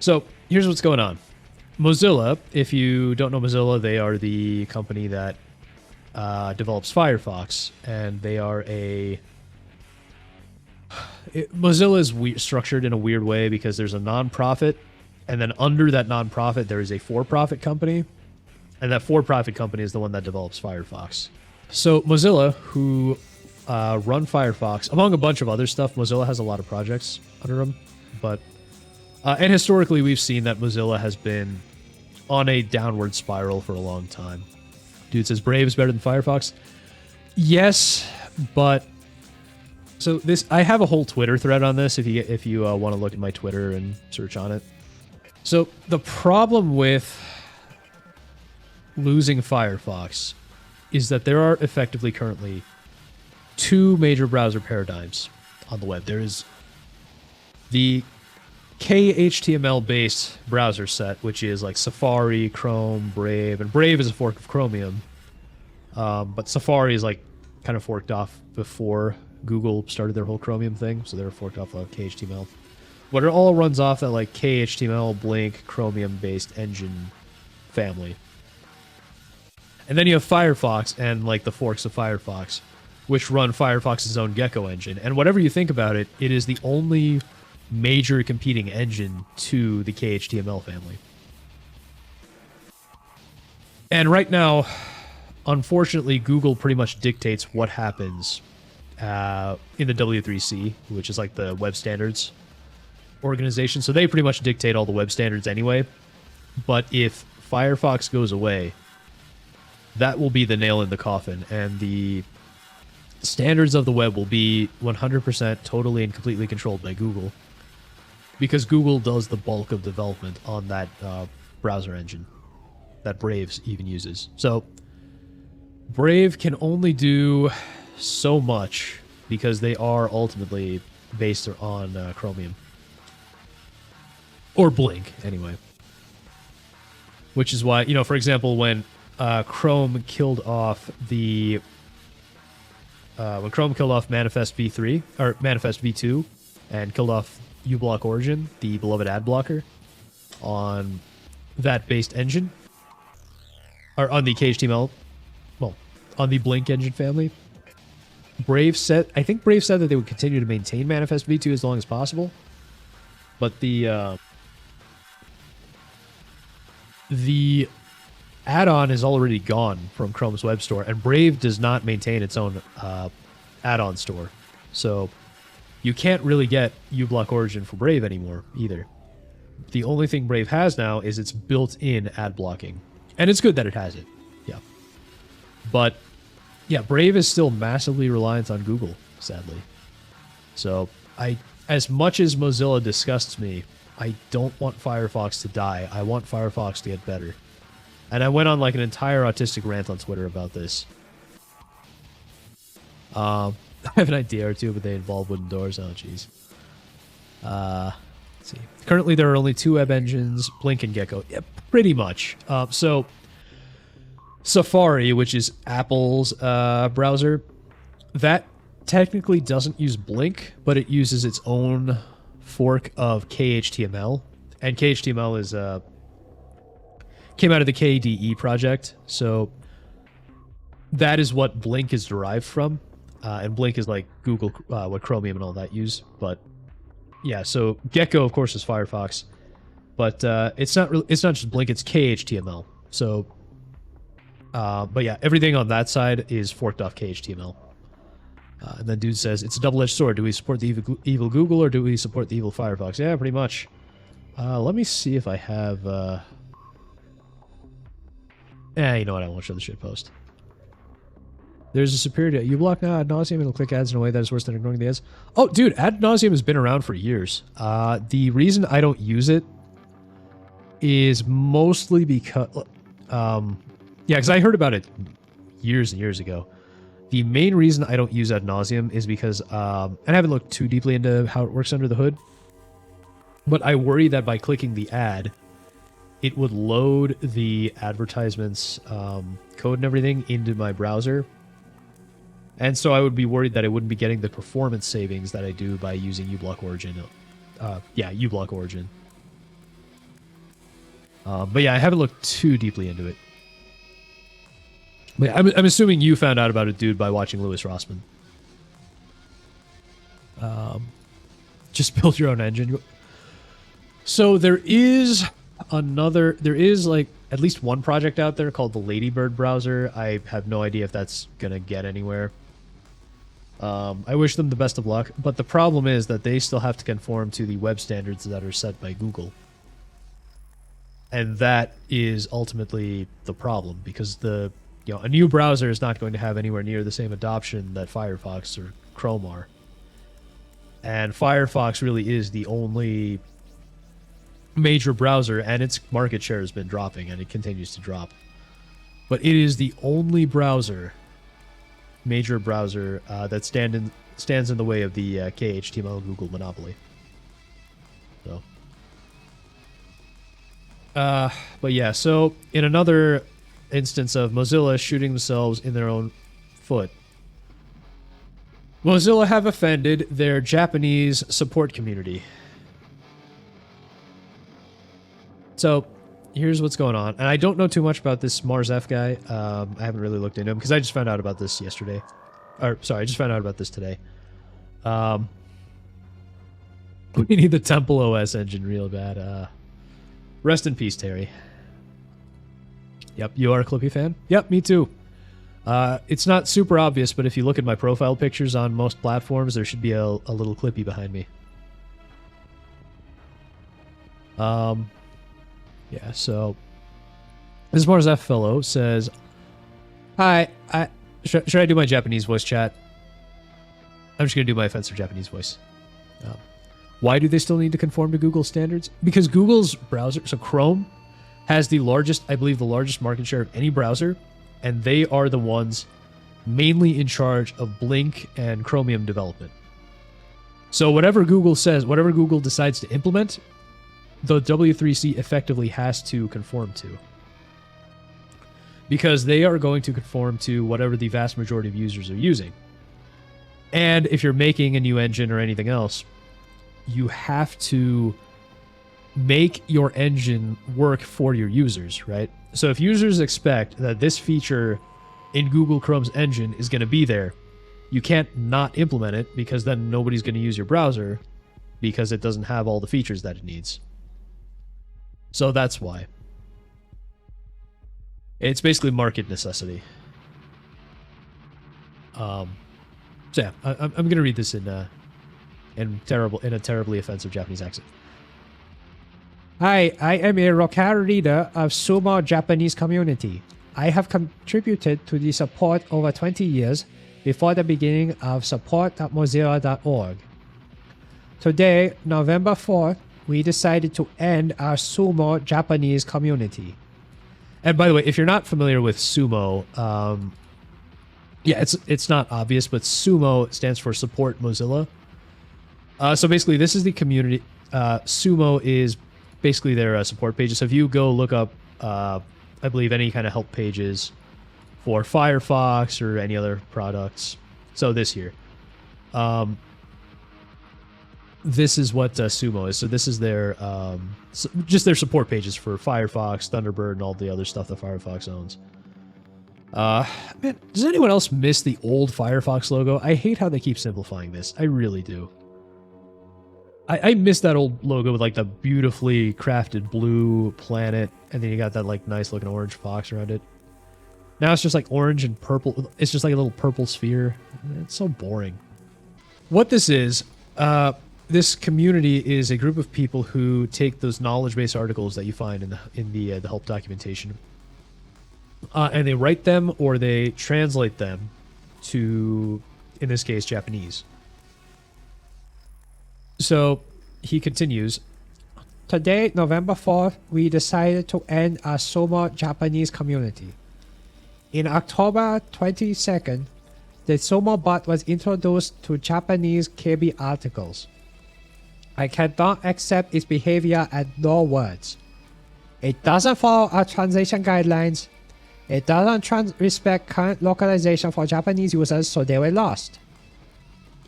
So here's what's going on. Mozilla, if you don't know Mozilla, they are the company that develops Firefox, and they are Mozilla is structured in a weird way because there's a non-profit, and then under that non-profit there is a for-profit company, and that for-profit company is the one that develops Firefox. So Mozilla, who run Firefox, among a bunch of other stuff, Mozilla has a lot of projects under them, but and historically we've seen that Mozilla has been on a downward spiral for a long time. Dude says Brave is better than Firefox. Yes, but so this, I have a whole Twitter thread on this if you want to look at my Twitter and search on it. So the problem with losing Firefox is that there are effectively currently two major browser paradigms on the web. There is the KHTML-based browser set, which is like Safari, Chrome, Brave, and Brave is a fork of Chromium. But Safari is like kind of forked off before Google started their whole Chromium thing, so they were forked off of KHTML. But it all runs off that like KHTML, Blink, Chromium-based engine family. And then you have Firefox and like the forks of Firefox, which run Firefox's own Gecko engine. And whatever you think about it, it is the only major competing engine to the KHTML family. And right now, unfortunately, Google pretty much dictates what happens in the W3C, which is like the web standards organization. So they pretty much dictate all the web standards anyway. But if Firefox goes away, that will be the nail in the coffin, and the standards of the web will be 100% totally and completely controlled by Google, because Google does the bulk of development on that browser engine that Brave even uses. So Brave can only do so much because they are ultimately based on Chromium. Or Blink, anyway. Which is why, for example, when Chrome killed off Manifest v3 or Manifest v2 and killed off uBlock Origin, the beloved ad blocker, on that based engine, or on the KHTML, well, on the Blink engine family, Brave said that they would continue to maintain Manifest v2 as long as possible, but the add-on is already gone from Chrome's web store, and Brave does not maintain its own add-on store. So you can't really get uBlock Origin for Brave anymore either. The only thing Brave has now is its built-in ad blocking. And it's good that it has it. Yeah. But yeah, Brave is still massively reliant on Google, sadly. So as much as Mozilla disgusts me, I don't want Firefox to die. I want Firefox to get better. And I went on like an entire autistic rant on Twitter about this. I have an idea or two, but they involve wooden doors. Oh, jeez. Let's see. Currently, there are only two web engines, Blink and Gecko. Yeah, pretty much. So Safari, which is Apple's browser, that technically doesn't use Blink, but it uses its own fork of KHTML. And KHTML is came out of the KDE project, so that is what Blink is derived from, and Blink is like Google, what Chromium and all that use. But yeah, so Gecko, of course, is Firefox, but it's not just Blink; it's KHTML. So, but yeah, everything on that side is forked off KHTML. And then dude says it's a double-edged sword. Do we support the evil Google or do we support the evil Firefox? Yeah, pretty much. Let me see if I have. You know what? I won't show the shit post. There's a superior to uBlock now. Ad nauseum, it'll click ads in a way that is worse than ignoring the ads. Oh, dude, ad nauseum has been around for years. The reason I don't use it is mostly because, because I heard about it years and years ago. The main reason I don't use ad nauseum is because, and I haven't looked too deeply into how it works under the hood, but I worry that by clicking the ad, it would load the advertisements code and everything into my browser. And so I would be worried that I wouldn't be getting the performance savings that I do by using uBlock Origin. uBlock Origin. But yeah, I haven't looked too deeply into it. But yeah, I'm assuming you found out about it, dude, by watching Louis Rossmann. Just build your own engine. So there is like at least one project out there called the Ladybird browser. I have no idea if that's gonna get anywhere. I wish them the best of luck, but the problem is that they still have to conform to the web standards that are set by Google. And that is ultimately the problem, because a new browser is not going to have anywhere near the same adoption that Firefox or Chrome are. And Firefox really is the only major browser, and its market share has been dropping, and it continues to drop. But it is the only major browser that stands in the way of the KHTML Google monopoly. So, but yeah, so in another instance of Mozilla shooting themselves in their own foot, Mozilla have offended their Japanese support community. So here's what's going on. And I don't know too much about this Mars F guy. I haven't really looked into him because I just found out about this yesterday. I just found out about this today. We need the Temple OS engine real bad. Rest in peace, Terry. Yep, you are a Clippy fan? Yep, me too. It's not super obvious, but if you look at my profile pictures on most platforms, there should be a little Clippy behind me. Yeah, so this Mars F fellow says, "Hi, should I do my Japanese voice chat? I'm just going to do my offensive Japanese voice. Why do they still need to conform to Google standards? Because Google's browser, so Chrome, has the largest, I believe, the largest market share of any browser, and they are the ones mainly in charge of Blink and Chromium development. So whatever Google says, whatever Google decides to implement, the W3C effectively has to conform to. Because they are going to conform to whatever the vast majority of users are using. And if you're making a new engine or anything else, you have to make your engine work for your users, right? So if users expect that this feature in Google Chrome's engine is going to be there, you can't not implement it, because then nobody's going to use your browser because it doesn't have all the features that it needs. So that's why. It's basically market necessity. So yeah, I'm going to read this in a terribly offensive Japanese accent. Hi, I am a local leader of Sumo Japanese community. I have contributed to the support over 20 years before the beginning of support.mozilla.org. Today, November 4th, we decided to end our Sumo Japanese community. And by the way, if you're not familiar with Sumo, yeah, it's not obvious, but Sumo stands for Support Mozilla. So basically, this is the community. Sumo is basically their support pages. So if you go look up, I believe, any kind of help pages for Firefox or any other products. So this here. This is what Sumo is. So this is their just their support pages for Firefox, Thunderbird, and all the other stuff that Firefox owns. Man, does anyone else miss the old Firefox logo? I hate how they keep simplifying this. I really do. I miss that old logo with like the beautifully crafted blue planet, and then you got that like nice looking orange fox around it. Now it's just like orange and purple. It's just like a little purple sphere. It's so boring. What this is, this community is a group of people who take those knowledge-based articles that you find in the help documentation, and they write them or they translate them to, in this case, Japanese. So he continues. Today, November 4th, we decided to end our Sumo Japanese community. In October 22nd, the Sumobot was introduced to Japanese KB articles. I cannot accept its behavior at no words. It doesn't follow our translation guidelines. It doesn't respect current localization for Japanese users, so they were lost.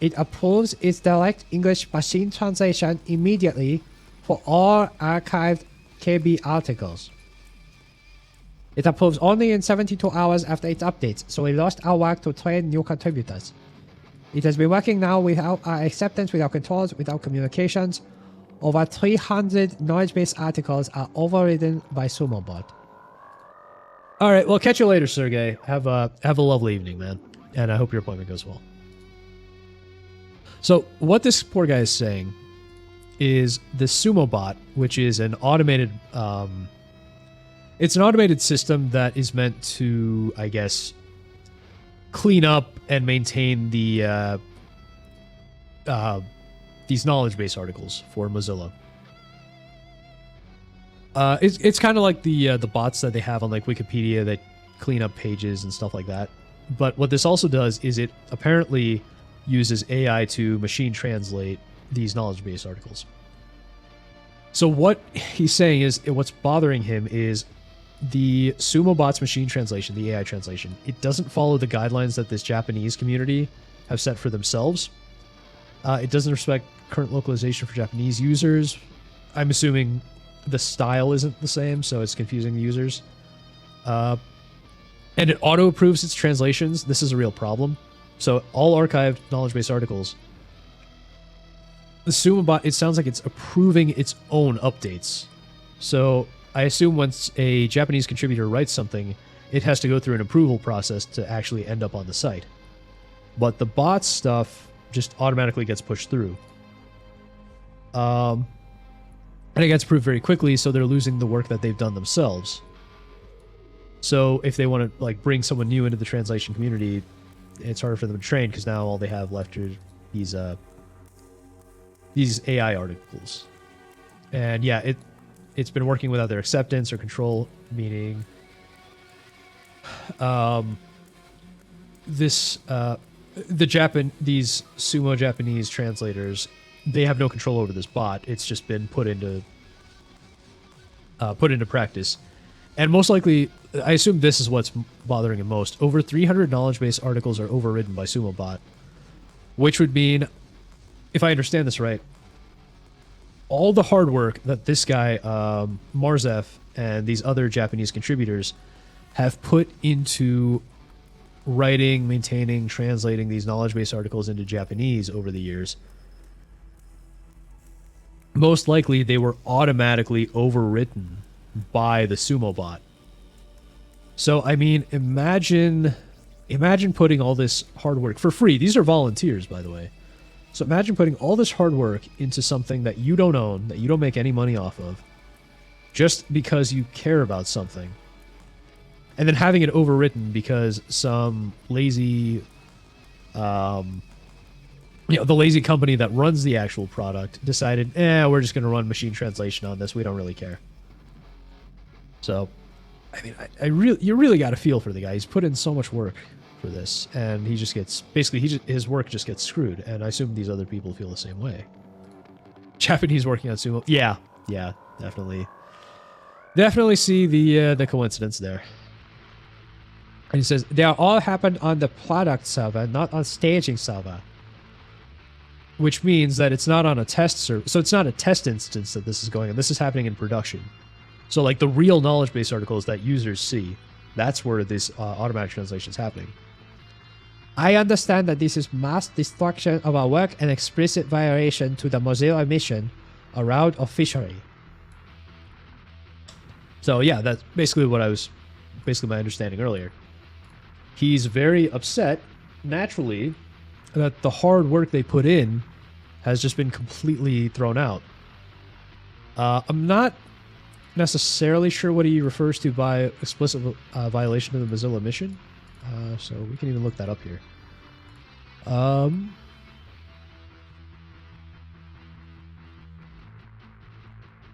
It approves its direct English machine translation immediately for all archived KB articles. It approves only in 72 hours after it updates, so we lost our work to train new contributors. It has been working now without our acceptance, without controls, without communications. Over 300 knowledge-based articles are overridden by Sumobot. All right, well, catch you later, Sergey. Have a lovely evening, man, and I hope your appointment goes well. So what this poor guy is saying is the Sumobot, which is an automated, it's an automated system that is meant to, I guess, clean up and maintain the these knowledge base articles for Mozilla. It's kind of like the bots that they have on like Wikipedia that clean up pages and stuff like that. But what this also does is it apparently uses AI to machine translate these knowledge base articles. So what he's saying is, what's bothering him is the Sumobot's machine translation, the AI translation. It doesn't follow the guidelines that this Japanese community have set for themselves. It doesn't respect current localization for Japanese users. I'm assuming the style isn't the same, so it's confusing the users. And it auto-approves its translations. This is a real problem. So all archived knowledge-based articles, the Sumobot, it sounds like it's approving its own updates. So I assume once a Japanese contributor writes something, it has to go through an approval process to actually end up on the site. But the bot stuff just automatically gets pushed through. And it gets approved very quickly, so they're losing the work that they've done themselves. So if they want to like bring someone new into the translation community, it's harder for them to train because now all they have left are these AI articles. And yeah, it's been working without their acceptance or control, meaning these sumo Japanese translators, they have no control over this bot. It's just been put into practice. And most likely, I assume this is what's bothering him most. Over 300 knowledge-based articles are overridden by Sumobot, which would mean, if I understand this right, all the hard work that this guy, Marzef, and these other Japanese contributors have put into writing, maintaining, translating these knowledge-based articles into Japanese over the years, most likely they were automatically overwritten by the Sumobot. So, I mean, imagine putting all this hard work for free. These are volunteers, by the way. So imagine putting all this hard work into something that you don't own, that you don't make any money off of, just because you care about something. And then having it overwritten because some lazy, the lazy company that runs the actual product decided, we're just going to run machine translation on this. We don't really care. So, I mean, you really got to feel for the guy. He's put in so much work for this, and he just gets, his work just gets screwed. And I assume these other people feel the same way. Japanese working on Sumo. Yeah, definitely see the coincidence there. And he says, they all happened on the product server, not on staging server. Which means that it's not on a test server. So it's not a test instance that this is going on. This is happening in production. So like the real knowledge base articles that users see, that's where this automatic translation is happening. I understand that this is mass destruction of our work and explicit violation to the Mozilla mission around officially. So yeah, that's basically my understanding earlier. He's very upset, naturally, that the hard work they put in has just been completely thrown out. I'm not necessarily sure what he refers to by explicit violation of the Mozilla mission, so we can even look that up here.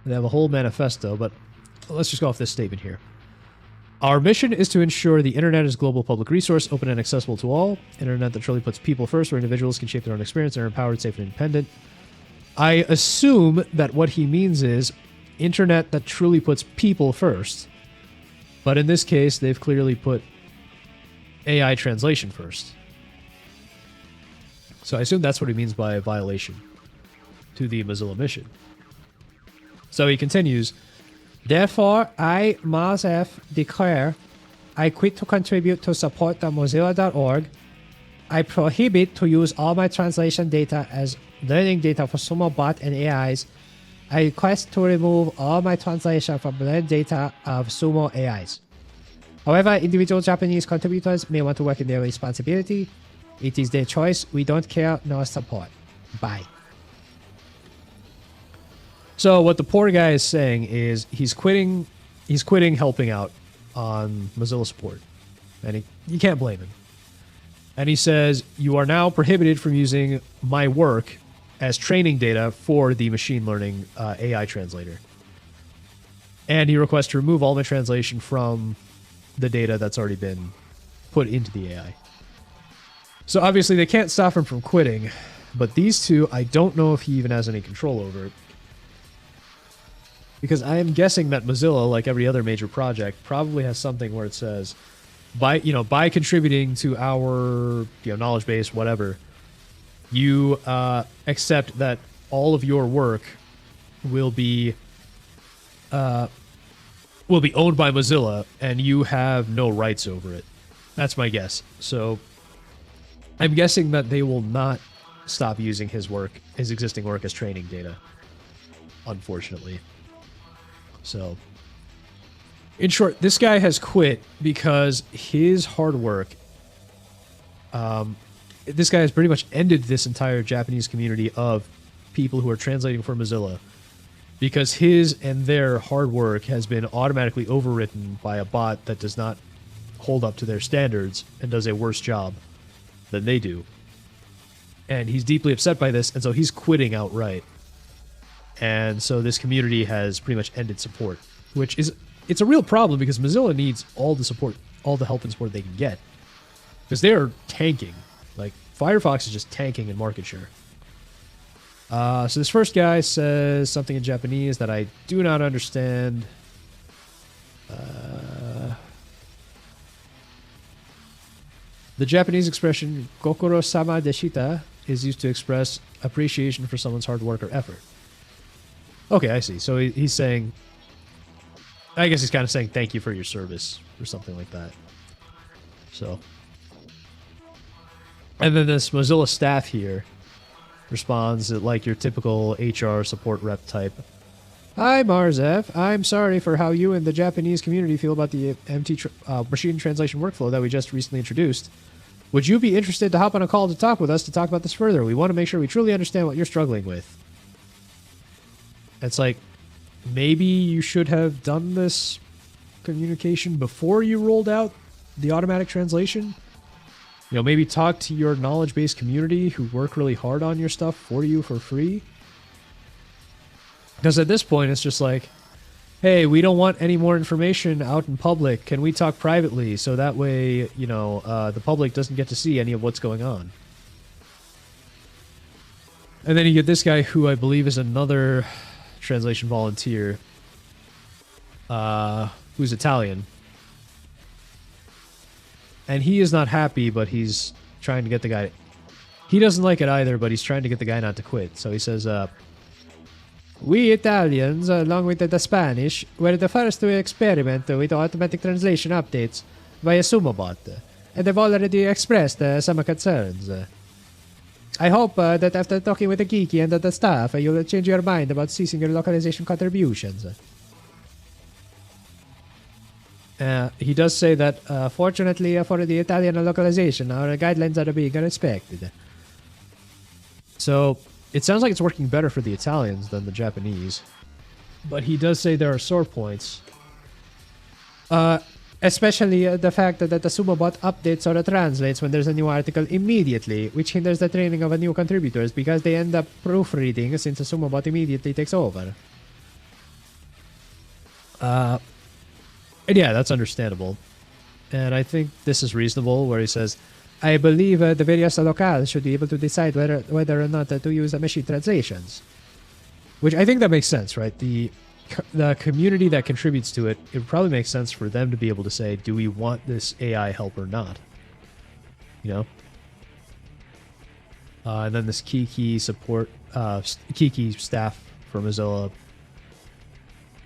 They have a whole manifesto, but let's just go off this statement here. Our mission is to ensure the internet is a global public resource, open and accessible to all. Internet that truly puts people first, where individuals can shape their own experience and are empowered, safe, and independent. I assume that what he means is internet that truly puts people first. But in this case, they've clearly put AI translation first. So I assume that's what he means by a violation to the Mozilla mission. So he continues, Therefore, I, Mars F, declare I quit to contribute to support the Mozilla.org. I prohibit to use all my translation data as learning data for Sumobot and AIs. I request to remove all my translation from learned data of Sumo AIs. However, individual Japanese contributors may want to work in their responsibility. It is their choice. We don't care nor support. Bye. So what the poor guy is saying is he's quitting helping out on Mozilla support. And you can't blame him. And he says, you are now prohibited from using my work as training data for the machine learning AI translator. And he requests to remove all my translation from the data that's already been put into the AI. So obviously they can't stop him from quitting, but these two, I don't know if he even has any control over it. Because I am guessing that Mozilla, like every other major project, probably has something where it says, by contributing to our knowledge base, whatever, you accept that all of your work will be owned by Mozilla, and you have no rights over it. That's my guess. So I'm guessing that they will not stop using his existing work as training data, unfortunately. So, in short, this guy has quit because his hard work, this guy has pretty much ended this entire Japanese community of people who are translating for Mozilla, because his and their hard work has been automatically overwritten by a bot that does not hold up to their standards and does a worse job than they do. And he's deeply upset by this, and so he's quitting outright. And so this community has pretty much ended support, which is, it's a real problem because Mozilla needs all the support, all the help and support they can get, because they're tanking. Like, Firefox is just tanking in market share. So this first guy says something in Japanese that I do not understand. The Japanese expression "kokoro sama deshita" is used to express appreciation for someone's hard work or effort. Okay, I see. So he's saying, I guess he's kind of saying thank you for your service or something like that. So, and then this Mozilla staff here responds like your typical HR support rep type. Hi, Marzev. I'm sorry for how you and the Japanese community feel about the MT machine translation workflow that we just recently introduced. Would you be interested to hop on a call to talk with us to talk about this further? We want to make sure we truly understand what you're struggling with. It's like, maybe you should have done this communication before you rolled out the automatic translation. Maybe talk to your knowledge-based community who work really hard on your stuff for you for free. Because at this point, it's just like, hey, we don't want any more information out in public. Can we talk privately so that way, the public doesn't get to see any of what's going on? And then you get this guy who I believe is another translation volunteer, who's Italian. And he is not happy, but he's trying to get the guy... He doesn't like it either, but he's trying to get the guy not to quit. So he says, we Italians, along with the Spanish, were the first to experiment with automatic translation updates via Sumobot, and have already expressed some concerns. I hope that after talking with the Geeky and the staff, you'll change your mind about ceasing your localization contributions. He does say that, fortunately for the Italian localization, our guidelines are being respected. So, it sounds like it's working better for the Italians than the Japanese. But he does say there are sore points. Especially the fact that the Sumobot updates or translates when there's a new article immediately, which hinders the training of new contributors because they end up proofreading since the Sumobot immediately takes over. And yeah, that's understandable. And I think this is reasonable, where he says, I believe the various locales should be able to decide whether or not to use machine translations. Which I think that makes sense, right? The community that contributes to it, it probably makes sense for them to be able to say, do we want this AI help or not? And then this Kiki support, Kiki staff for Mozilla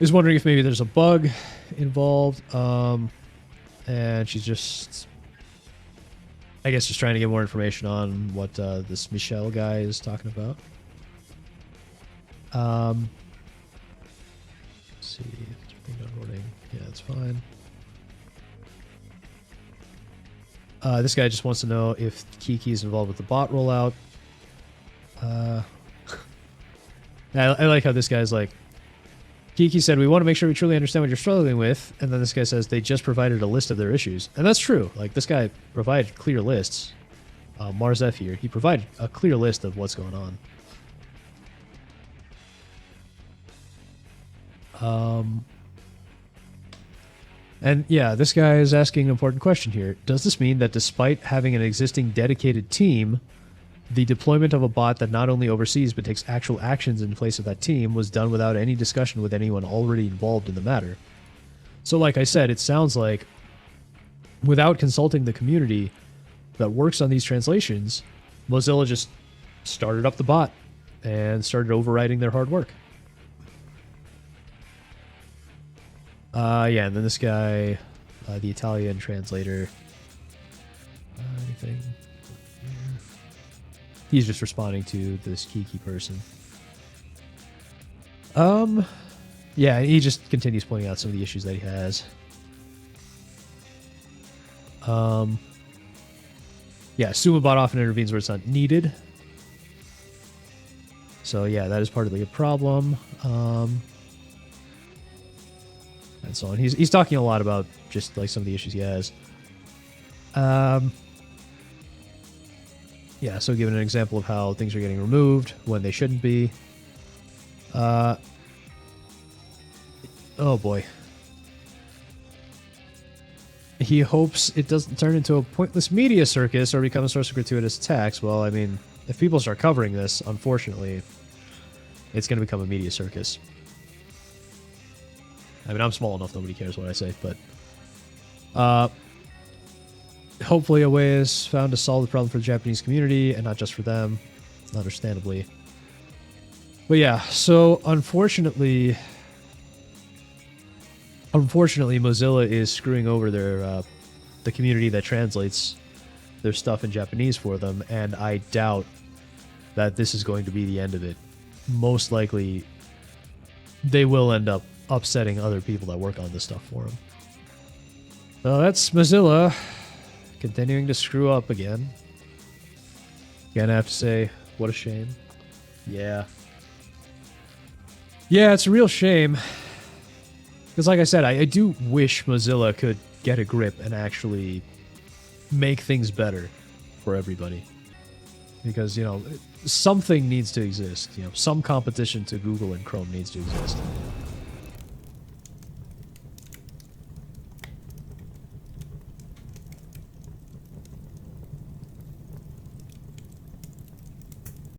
is wondering if maybe there's a bug involved. And she's just, I guess, just trying to get more information on what this Michelle guy is talking about. Let's see. Yeah, it's fine. This guy just wants to know if Kiki is involved with the bot rollout. I like how this guy's like, Kiki said, we want to make sure we truly understand what you're struggling with. And then this guy says they just provided a list of their issues. And that's true. Like, this guy provided clear lists. Mars F here. He provided a clear list of what's going on. And yeah, this guy is asking an important question here. Does this mean that despite having an existing dedicated team, the deployment of a bot that not only oversees but takes actual actions in place of that team was done without any discussion with anyone already involved in the matter? So like I said, it sounds like without consulting the community that works on these translations, Mozilla just started up the bot and started overriding their hard work. Yeah, and then this guy, the Italian translator, anything? He's just responding to this Kiki person. Yeah, he just continues pointing out some of the issues that he has. Yeah, Sumobot often intervenes where it's not needed. So yeah, that is partly a problem. And so on. He's talking a lot about just like some of the issues he has. Yeah, so giving an example of how things are getting removed when they shouldn't be. Oh boy. He hopes it doesn't turn into a pointless media circus or become a source of gratuitous attacks. Well, I mean, if people start covering this, unfortunately, it's going to become a media circus. I mean, I'm small enough, nobody cares what I say, but hopefully a way is found to solve the problem for the Japanese community and not just for them, understandably. But yeah, so unfortunately, Mozilla is screwing over their the community that translates their stuff in Japanese for them, and I doubt that this is going to be the end of it. Most likely, they will end up upsetting other people that work on this stuff for them. So that's Mozilla continuing to screw up again. Again, I have to say, what a shame. Yeah. Yeah, it's a real shame. Because like I said, I do wish Mozilla could get a grip and actually make things better for everybody. Because, you know, something needs to exist. You know, some competition to Google and Chrome needs to exist.